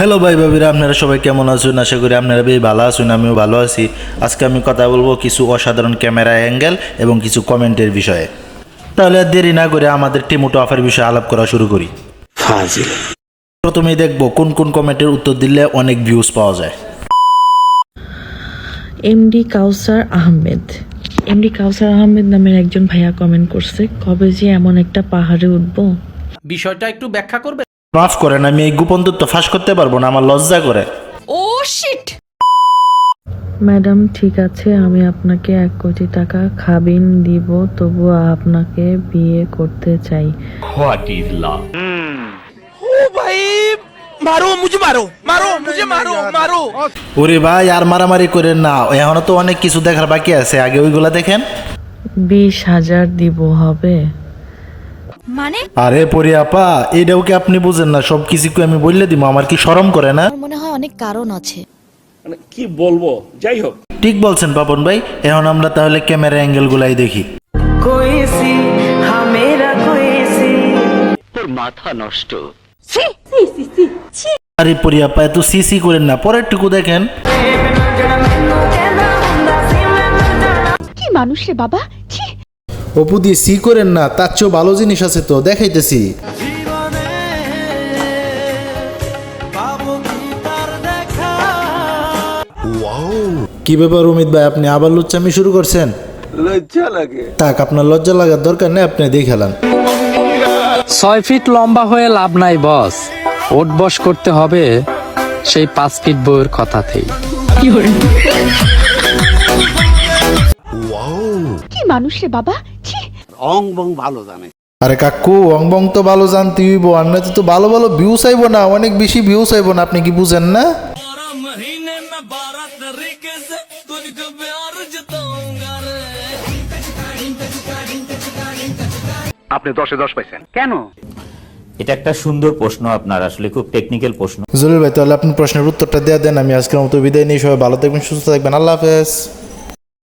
Hello ভাই ভাবিরা, আপনারা সবাই কেমন আছেন? আশা করি আপনারা বেশ ভালো আছেন, আমিও ভালো আছি। আজকে আমি কথা বলবো কিছু অসাধারণ ক্যামেরা অ্যাঙ্গেল এবং কিছু কমেন্টের বিষয়ে। তাহলে আর দেরি না করে আমাদের টিমোটো অফের বিষয়ে আলাপ করা শুরু করি। প্রথমেই দেখবো কোন কোন কমেন্টের উত্তর দিলে অনেক ভিউজ পাওয়া যায়। এমডি কাউসার আহমেদ নামের একজন ভাইয়া কমেন্ট করছে, কবে যে এমন একটা পাহাড়ে উঠবো। বিষয়টা একটু ব্যাখ্যা করবে? মাফ করেন, আমি এই গোপন তথ্য ফাঁস করতে পারবো না, আমার লজ্জা করে। ম্যাডাম ঠিক আছে, আমি আপনাকে 1 কোটি টাকা খাবিন দিব, তবুও আপনাকে বিয়ে করতে চাই। ওরে ভাই, আর মারামারি করেন না, এখনো তো অনেক কিছু দেখার বাকি আছে, আগে ওইগুলা দেখেন। 20,000 দিব, হবে? আরে পরি আপা, এটাও কি আপনি বুঝেন না? সব কিছু কি আমি বললে দিব? আমার কি শরম করে না? মনে হয় অনেক কারণ আছে। মানে কি বলবো, যাই হোক। ঠিক বলছেন পাপন ভাই। এখন আমরা তাহলে ক্যামেরা অ্যাঙ্গেল গুলাই দেখি। তোর মাথা নষ্ট। আরে পরি আপা, এত সিসি করেন না, পরের টুকু দেখেন। কি মানুষ রে বাবা, ছি। অপু দিয়ে সি করেন না, তার চেয়েও ভালো জিনিস আছে তো, দেখাইতেছি। কি ব্যাপার অমিত ভাই, আপনি আবার লুচ্চামি শুরু করছেন? লজ্জা লাগে। তাক, আপনার লজ্জা লাগার দরকার নেই, আপনি দেখালাম। 6 ফিট লম্বা হয়ে লাভ নাই বস, ওঠ বস করতে হবে সেই 5 ফিট বইয়ের কথাতেই। কি মানুষ রে বাবা, ছি। অং বং ভালো জানে। আরে কাকু, অংবং তো ভালো জানতে হইব, আমরা তো ভালো ভালো ভিউ চাইবো না, অনেক বেশি ভিউ চাইবো না, আপনি কি বুঝেন না? আপনি 10-এ 10 পাইছেন কেন? এটা একটা সুন্দর প্রশ্ন, আপনার আসলে খুব টেকনিক্যাল প্রশ্ন। জলিল ভাই, তাহলে আপনি প্রশ্নের উত্তরটা দেয়া দেন, আমি আজকের মতো বিদায় নিই। সবাই ভালো থাকবেন, সুস্থ থাকবেন, আল্লাহ হাফেজ।